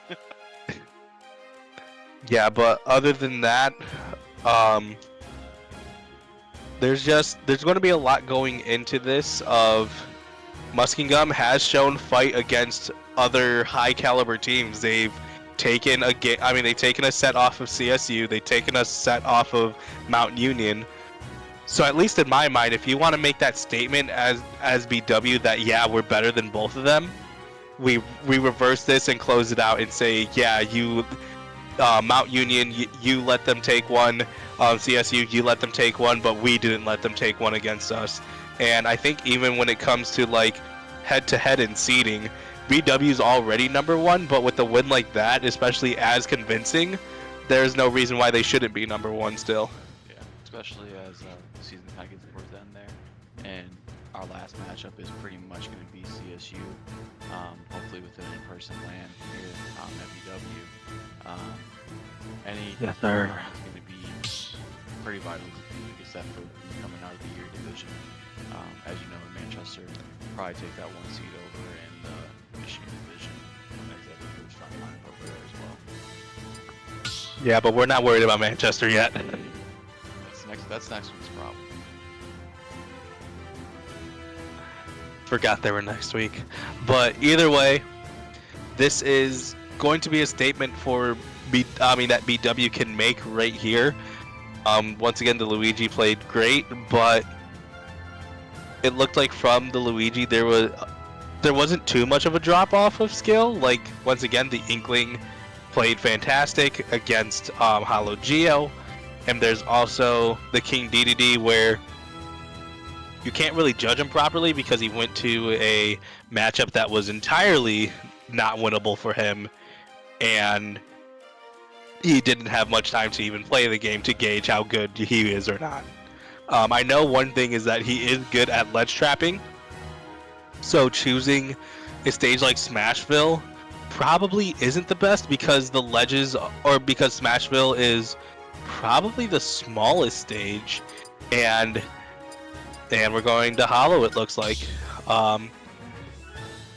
[SPEAKER 3] Yeah, but other than that, there's going to be a lot going into this. Of Muskingum has shown fight against other high caliber teams. They've taken they've taken a set off of CSU. They've taken a set off of Mount Union. So at least in my mind, if you want to make that statement as BW that yeah, we're better than both of them, we reverse this and close it out and say yeah, you Mount Union, you let them take one. CSU, you let them take one, but we didn't let them take one against us. And I think even when it comes to like head-to-head in seeding, BW's already #1, but with a win like that, especially as convincing, there's no reason why they shouldn't be #1 still.
[SPEAKER 2] Yeah, especially as the season kind of gets towards the end there. And our last matchup is pretty much going to be CSU, hopefully with an in-person land here at BW.
[SPEAKER 3] Yes, sir.
[SPEAKER 2] Is going to be pretty vital to get that for coming out of the year division. As you know, in Manchester, probably take that 1 seed over in the Michigan division as that first front line over there as well.
[SPEAKER 3] Yeah, but we're not worried about Manchester yet.
[SPEAKER 2] That's next week's problem.
[SPEAKER 3] Forgot they were next week. But either way, this is going to be a statement for that BW can make right here. Once again, the Luigi played great, but it looked like from the Luigi there wasn't too much of a drop off of skill. Like once again, the Inkling played fantastic against Hollow Geo, and there's also the King DDD where you can't really judge him properly because he went to a matchup that was entirely not winnable for him, and he didn't have much time to even play the game to gauge how good he is or not. I know one thing is that he is good at ledge trapping, so choosing a stage like Smashville probably isn't the best because the ledges, or because Smashville is probably the smallest stage, and we're going to Hollow, it looks like.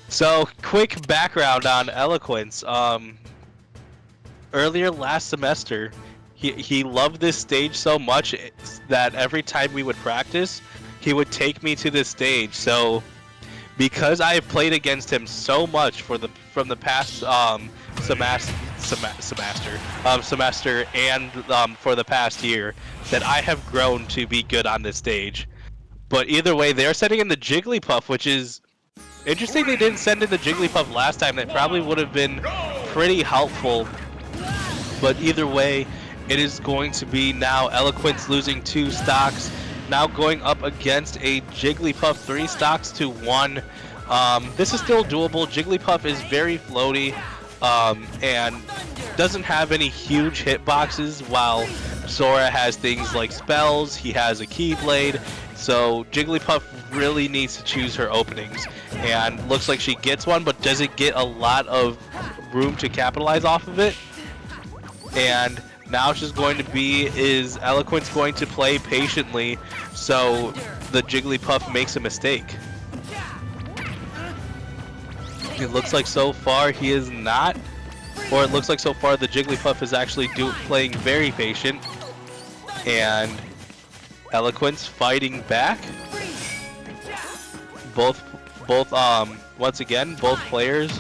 [SPEAKER 3] So quick background on Eloquence. Earlier last semester, he loved this stage so much that every time we would practice, he would take me to this stage. So because I have played against him so much from the past semester and for the past year, that I have grown to be good on this stage. But either way, they're sending in the Jigglypuff, which is interesting. They didn't send in the Jigglypuff last time. That probably would have been pretty helpful. But either way, it is going to be now Eloquence losing 2 stocks, now going up against a Jigglypuff 3 stocks to 1. This is still doable. Jigglypuff is very floaty. and doesn't have any huge hitboxes, while Sora has things like spells, he has a Keyblade, so Jigglypuff really needs to choose her openings, and looks like she gets one, but doesn't get a lot of room to capitalize off of it. And now she's going to be, is Eloquence going to play patiently so the Jigglypuff makes a mistake? It looks like so far he is not, or it looks like so far the Jigglypuff is actually playing very patient, and Eloquence fighting back. Once again, both players.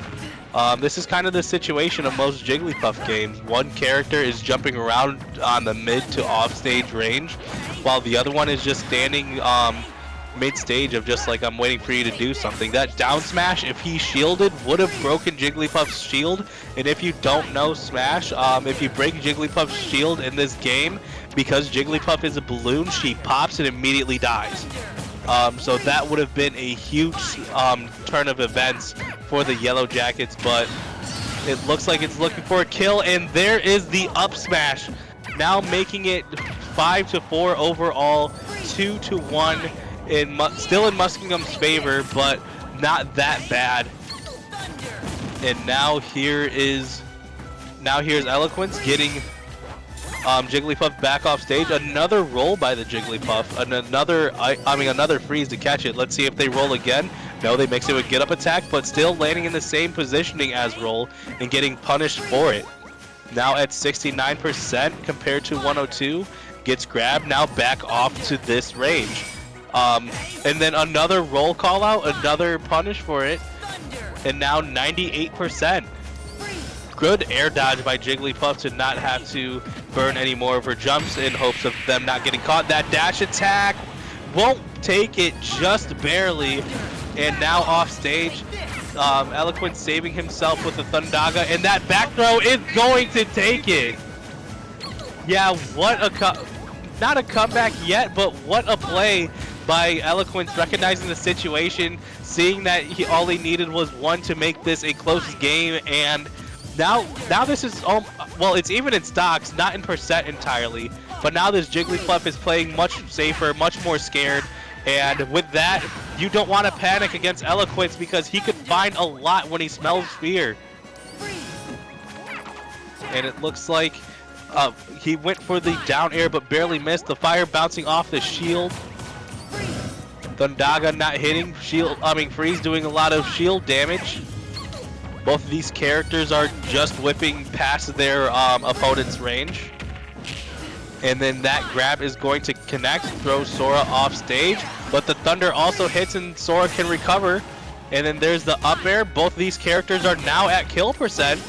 [SPEAKER 3] This is kind of the situation of most Jigglypuff games. One character is jumping around on the mid to offstage range, while the other one is just standing mid-stage of just like, I'm waiting for you to do something. That down smash, if he shielded, would have broken Jigglypuff's shield. And if you don't know Smash, if you break Jigglypuff's shield in this game, because Jigglypuff is a balloon, she pops and immediately dies. So that would have been a huge turn of events for the Yellow Jackets, but it looks like it's looking for a kill, and there is the up smash, now making it 5-4 overall, 2-1, still in Muskingum's favor, but not that bad. And now here's Eloquence getting Jigglypuff back off stage. Another roll by the Jigglypuff, and another freeze to catch it. Let's see if they roll again. No, they mix it with get up attack, but still landing in the same positioning as roll and getting punished for it. Now at 69% compared to 102, gets grabbed, now back off to this range. And then another roll call out, another punish for it, and now 98%. Good air dodge by Jigglypuff to not have to burn any more of her jumps in hopes of them not getting caught. That dash attack won't take it, just barely, and now off stage. Eloquence saving himself with the Thundaga, and that back throw is going to take it. Yeah, what a not a comeback yet, but what a play by Eloquence, recognizing the situation, seeing that all he needed was one to make this a close game, and now this is, well, it's even in stocks, not in percent entirely, but now this Jigglypuff is playing much safer, much more scared, and with that, you don't want to panic against Eloquence because he could find a lot when he smells fear. And it looks like he went for the down air but barely missed. The fire bouncing off the shield. Thundaga not hitting. Freeze doing a lot of shield damage. Both of these characters are just whipping past their opponent's range. And then that grab is going to connect, throw Sora off stage. But the Thunder also hits and Sora can recover. And then there's the up air. Both of these characters are now at kill percent.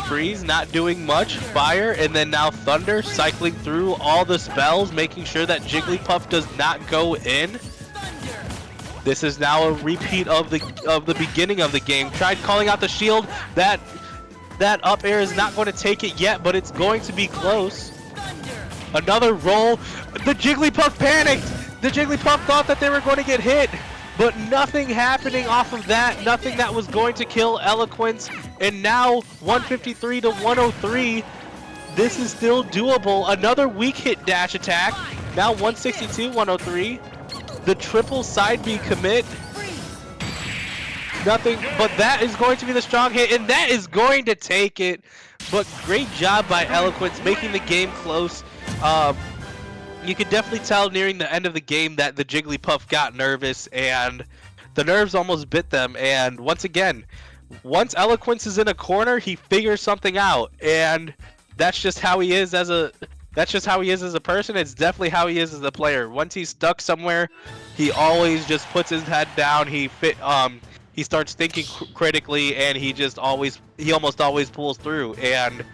[SPEAKER 3] Freeze not doing much. Fire, and then now Thunder cycling through all the spells, making sure that Jigglypuff does not go in. This is now a repeat of the beginning of the game. Tried calling out the shield. That up air is not going to take it yet, but it's going to be close. Another roll. The Jigglypuff panicked. The Jigglypuff thought that they were going to get hit, but nothing happening off of that. Nothing that was going to kill Eloquence. And now 153 to 103. This is still doable. Another weak hit dash attack. Now 162, 103. The triple side B commit. Nothing, but that is going to be the strong hit, and that is going to take it. But great job by Eloquence making the game close. You could definitely tell nearing the end of the game that the Jigglypuff got nervous, and the nerves almost bit them. And once again, once Eloquence is in a corner, he figures something out, and that's just how he is as a person. It's definitely how he is as a player. Once he's stuck somewhere, he always just puts his head down. He starts thinking critically, and he almost always pulls through. And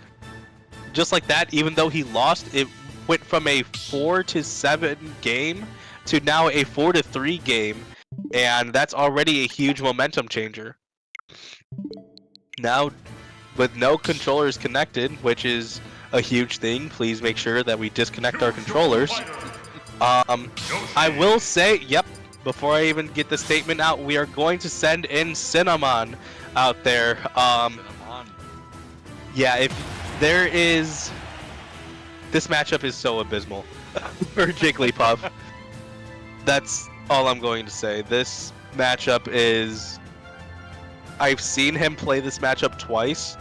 [SPEAKER 3] just like that, even though he lost, it went from a 4-7 game to now a 4-3 game, and that's already a huge momentum changer. Now, with no controllers connected, which is a huge thing, please make sure that we disconnect our controllers. I will say, before I even get the statement out, we are going to send in Cinnamon. out there. Yeah, if there is, this matchup is so abysmal for Jigglypuff. That's all I'm going to say. This matchup is, I've seen him play this matchup twice,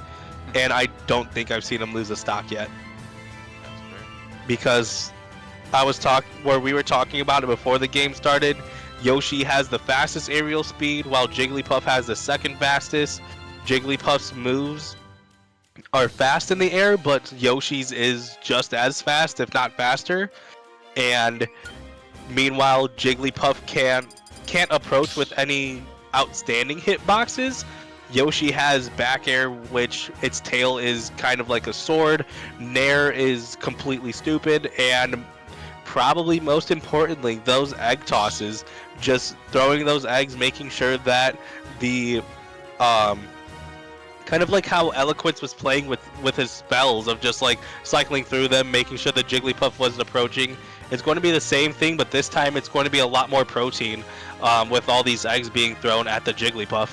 [SPEAKER 3] and I don't think I've seen him lose a stock yet.
[SPEAKER 2] That's fair.
[SPEAKER 3] Because where we were talking about it before the game started, Yoshi has the fastest aerial speed while Jigglypuff has the second fastest. Jigglypuff's moves are fast in the air, but Yoshi's is just as fast, if not faster. And meanwhile, Jigglypuff can't approach with any outstanding hitboxes. Yoshi has back air, which its tail is kind of like a sword. Nair is completely stupid, and probably most importantly, those egg tosses, just throwing those eggs, making sure that the kind of like how Eloquence was playing with his spells of just like cycling through them, making sure that Jigglypuff wasn't approaching. It's going to be the same thing, but this time it's going to be a lot more protein with all these eggs being thrown at the Jigglypuff.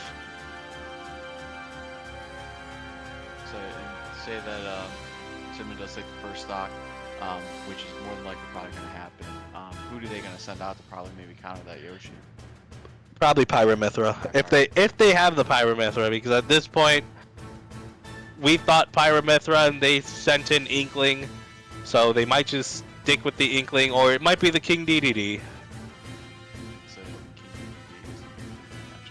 [SPEAKER 2] So, and say that Cinnamon does take the first stock, which is more than likely probably going to happen. Who do they going to send out to probably maybe counter that Yoshi?
[SPEAKER 3] Probably Pyramithra, if they have the Pyramithra, because at this point we thought Pyramithra and they sent in Inkling, so they might just stick with the Inkling, or it might be the King DDD.
[SPEAKER 2] So King DDD is a good matchup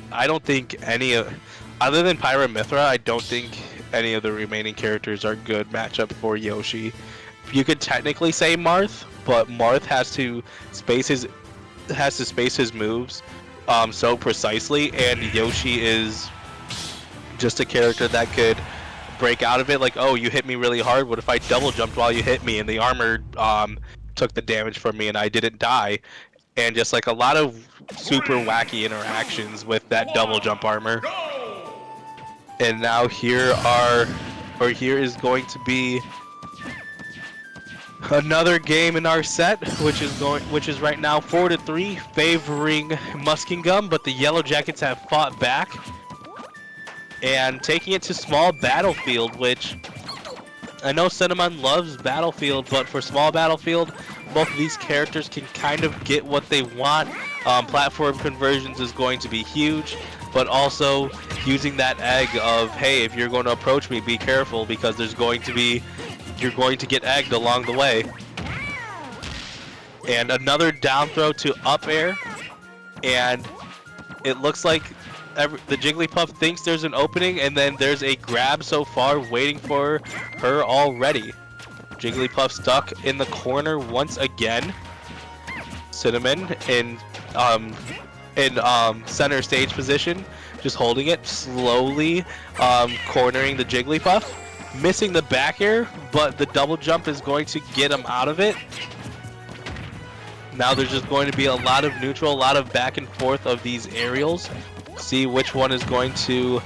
[SPEAKER 2] for
[SPEAKER 3] I don't think any of, other than Pyramithra, I don't think any of the remaining characters are good matchup for Yoshi. You could technically say Marth, but Marth has to space his moves so precisely, and Yoshi is just a character that could break out of it like, oh, you hit me really hard, what if I double jumped while you hit me and the armor took the damage from me and I didn't die, and just like a lot of super wacky interactions with that double jump armor. And now here is going to be another game in our set, which is right now 4-3 favoring Muskingum, but the Yellow Jackets have fought back and taking it to small battlefield, which I know Cinnamon loves battlefield, but for small battlefield, both of these characters can kind of get what they want. Platform conversions is going to be huge, but also using that egg of, hey, if you're going to approach me, be careful, because you're going to get egged along the way. And another down throw to up air, and it looks like the Jigglypuff thinks there's an opening, and then there's a grab so far waiting for her already. Jigglypuff stuck in the corner once again. Cinnamon in center stage position, just holding it slowly, cornering the Jigglypuff. Missing the back air, but the double jump is going to get him out of it. Now there's just going to be a lot of neutral, a lot of back and forth of these aerials. See which one is going to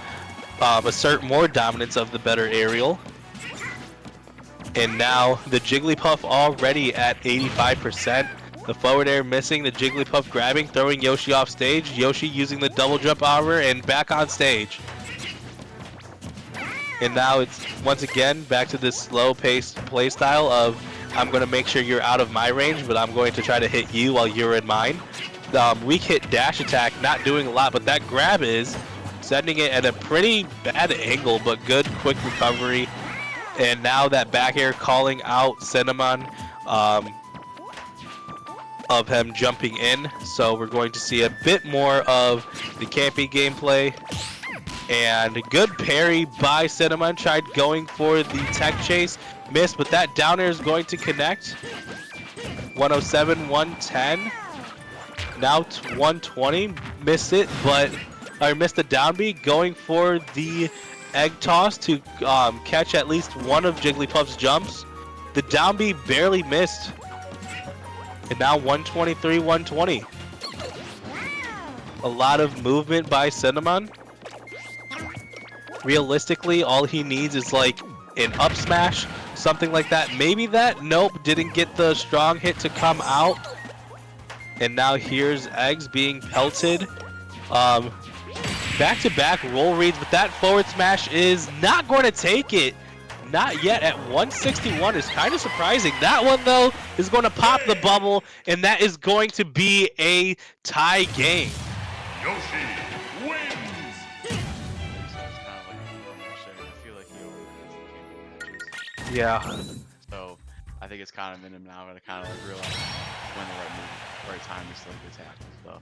[SPEAKER 3] assert more dominance of the better aerial. And now the Jigglypuff already at 85%. The forward air missing, the Jigglypuff grabbing, throwing Yoshi off stage. Yoshi using the double jump armor and back on stage. And now it's once again back to this slow-paced play style of, I'm going to make sure you're out of my range, but I'm going to try to hit you while you're in mine. Weak hit dash attack, not doing a lot, but that grab is sending it at a pretty bad angle, but good quick recovery. And now that back air calling out Cinnamon of him jumping in. So we're going to see a bit more of the campy gameplay. And good parry by Cinnamon, tried going for the tech chase, missed, but that down air is going to connect. 107, 110. Now 120, missed it, but missed the down B, going for the egg toss to catch at least one of Jigglypuff's jumps. The down B barely missed. And now 123, 120. A lot of movement by Cinnamon. Realistically, all he needs is like an up smash, something like that. Maybe that. Nope, didn't get the strong hit to come out. And now here's eggs being pelted. Back-to-back roll reads, but that forward smash is not going to take it. Not yet at 161 is kind of surprising. That one, though, is going to pop the bubble, and that is going to be a tie game.
[SPEAKER 1] Yoshi wins.
[SPEAKER 3] Yeah.
[SPEAKER 2] So I think it's kind of in him now to kind of like realize when the right time to select his attack and stuff.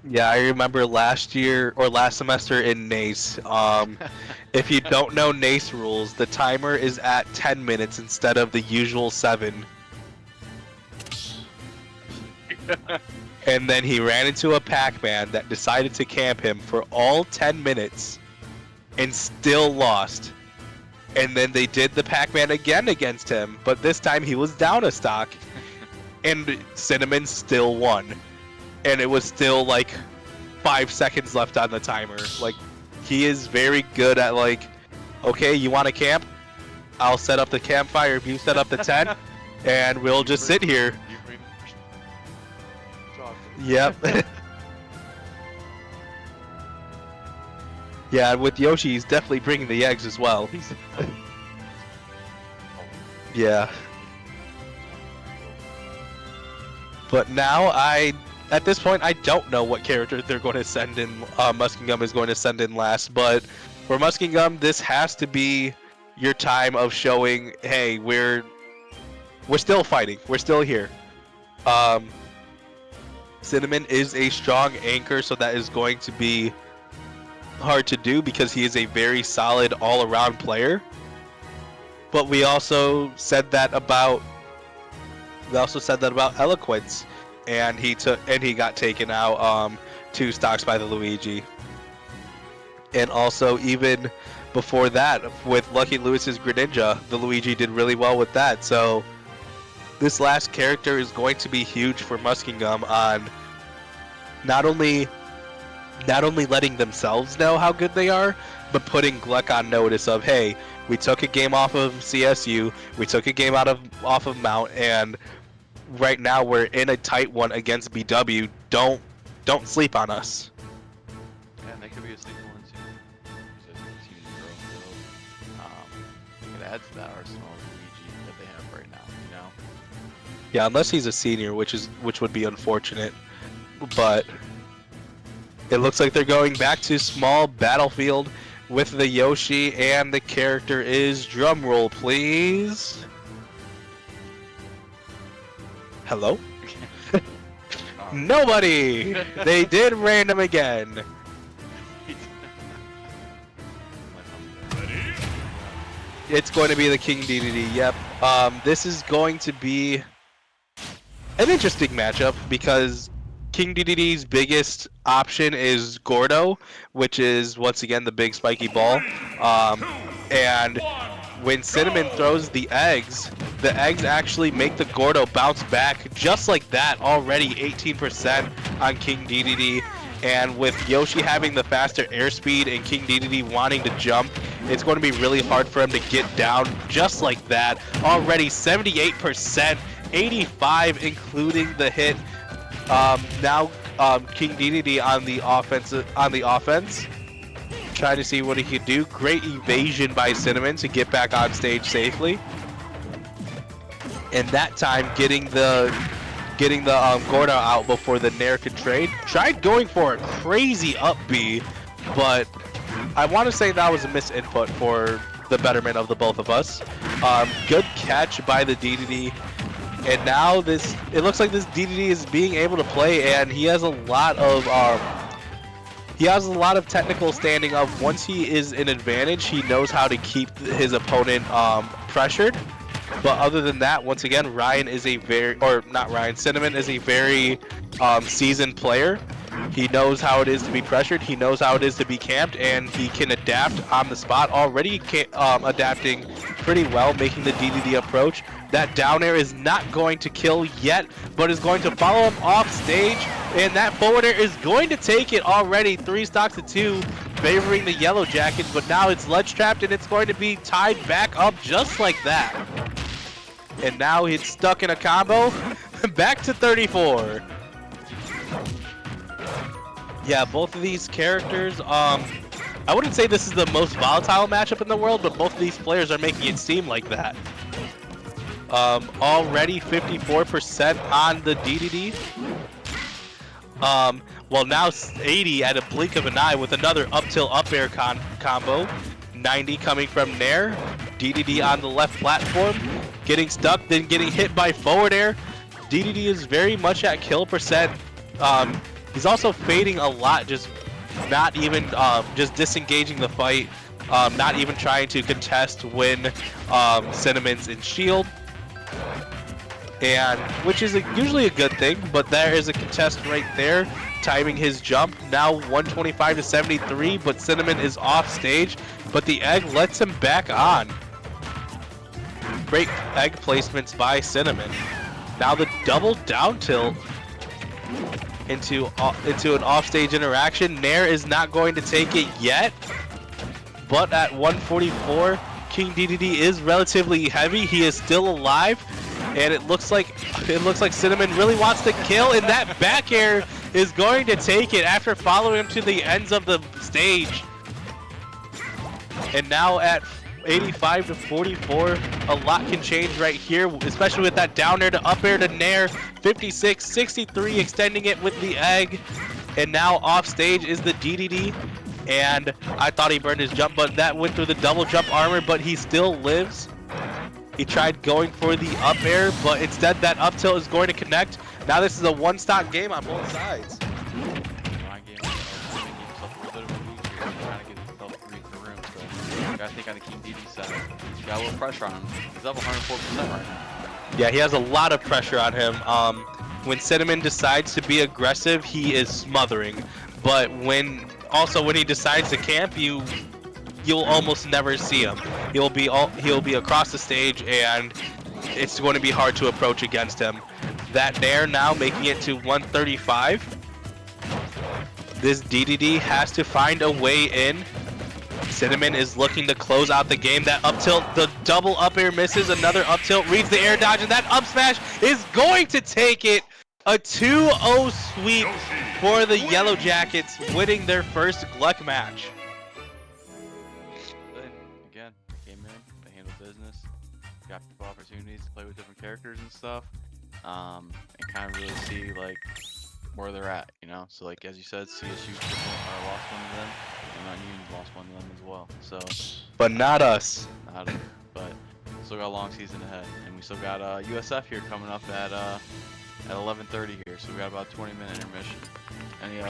[SPEAKER 3] Yeah, I remember last year or last semester in NACE. If you don't know NACE rules, the timer is at 10 minutes instead of the usual 7. And then he ran into a Pac-Man that decided to camp him for all 10 minutes and still lost. And then they did the Pac-Man again against him, but this time he was down a stock. And Cinnamon still won. And it was still like 5 seconds left on the timer. Like, he is very good at like, okay, you want to camp? I'll set up the campfire if you set up the tent, and we'll just sit here. Yep. Yeah, with Yoshi, he's definitely bringing the eggs as well. Yeah. But now at this point, I don't know what character they're going to send in. Muskingum is going to send in last, but for Muskingum, this has to be your time of showing, hey, we're still fighting, we're still here. Cinnamon is a strong anchor, so that is going to be hard to do because he is a very solid all-around player. But we also said that about Eloquence, and he got taken out 2 stocks by the Luigi. And also even before that with Lucky Lewis's Greninja, the Luigi did really well with that. So this last character is going to be huge for Muskingum on not only letting themselves know how good they are, but putting GLEC on notice of, hey, we took a game off of CSU, we took a game off of Mount, and right now we're in a tight one against BW. Don't sleep on us.
[SPEAKER 2] Yeah, and they could be a sleeper one too. It adds to that arsenal of Luigi that they have right now, you know?
[SPEAKER 3] Yeah, unless he's a senior, which would be unfortunate. But it looks like they're going back to small battlefield with the Yoshi, and the character is, drumroll please. Hello? Nobody! They did random again. It's going to be the King DDD, yep. This is going to be an interesting matchup because King DDD's biggest option is Gordo, which is once again the big spiky ball. And when Cinnamon throws the eggs actually make the Gordo bounce back just like that. Already 18% on King DDD. And with Yoshi having the faster airspeed and King DDD wanting to jump, it's going to be really hard for him to get down just like that. Already 78%, 85 including the hit. Now King DDD on the offense, trying to see what he could do. Great evasion by Cinnamon to get back on stage safely, and that time getting the Gordo out before the Nair could trade. Tried going for a crazy up B, but I want to say that was a misinput for the betterment of the both of us. Good catch by the DDD. And now it looks like this DDD is being able to play, and he has a lot of technical standing of once he is in advantage, he knows how to keep his opponent pressured. But other than that, once again, Cinnamon is a very seasoned player. He knows how it is to be pressured, he knows how it is to be camped, and he can adapt on the spot. Already adapting pretty well, making the DDD approach. That down air is not going to kill yet, but is going to follow him off stage, and that forward air is going to take it already. 3 stocks to 2, favoring the Yellow Jackets, but now it's ledge trapped, and it's going to be tied back up just like that. And now it's stuck in a combo. Back to 34. Yeah, both of these characters, I wouldn't say this is the most volatile matchup in the world, but both of these players are making it seem like that. Already 54% on the DDD. Well, now 80 at a blink of an eye with another up tilt up air combo. 90 coming from Nair. DDD on the left platform, getting stuck, then getting hit by forward air. DDD is very much at kill percent. He's also fading a lot, just not even just disengaging the fight, not even trying to contest when Cinnamon's in shield. And which is usually a good thing, but there is a contest right there, timing his jump. Now 125 to 73, but Cinnamon is off stage, but the egg lets him back on. Great egg placements by Cinnamon. Now the double down tilt into an offstage interaction. Nair is not going to take it yet, but at 144, King DDD is relatively heavy. He is still alive, and it looks like Cinnamon really wants to kill, and that back air is going to take it after following him to the ends of the stage. And now at 85 to 44, a lot can change right here, especially with that down air to up air to Nair. 56, 63, extending it with the egg, and now off stage is the DDD. And I thought he burned his jump, but that went through the double jump armor, but he still lives. He tried going for the up air, but instead that up tilt is going to connect. Now this is a one-stop game on both sides.
[SPEAKER 2] I think on the King DD side, he's got a little pressure on him. He's up 104% right now.
[SPEAKER 3] Yeah, he has a lot of pressure on him. When Cinnamon decides to be aggressive, he is smothering. But when he decides to camp, you'll almost never see him. He'll be across the stage, and it's going to be hard to approach against him. That Nair now making it to 135. This DDD has to find a way in. Cinnamon is looking to close out the game. That up tilt, the double up air misses. Another up tilt, reads the air dodge, and that up smash is going to take it. A 2-0 sweep for the Yellow Jackets, winning their first GLEC match.
[SPEAKER 2] Again, came in, they handled business, got people opportunities to play with different characters and stuff, and kind of really see like where they're at, you know. So like as you said, CSU lost one of them, and Mount Union lost one of them as well. So,
[SPEAKER 3] But not us.
[SPEAKER 2] But still got a long season ahead, and we still got USF here coming up at 11:30 here. So we got about a 20-minute intermission. Any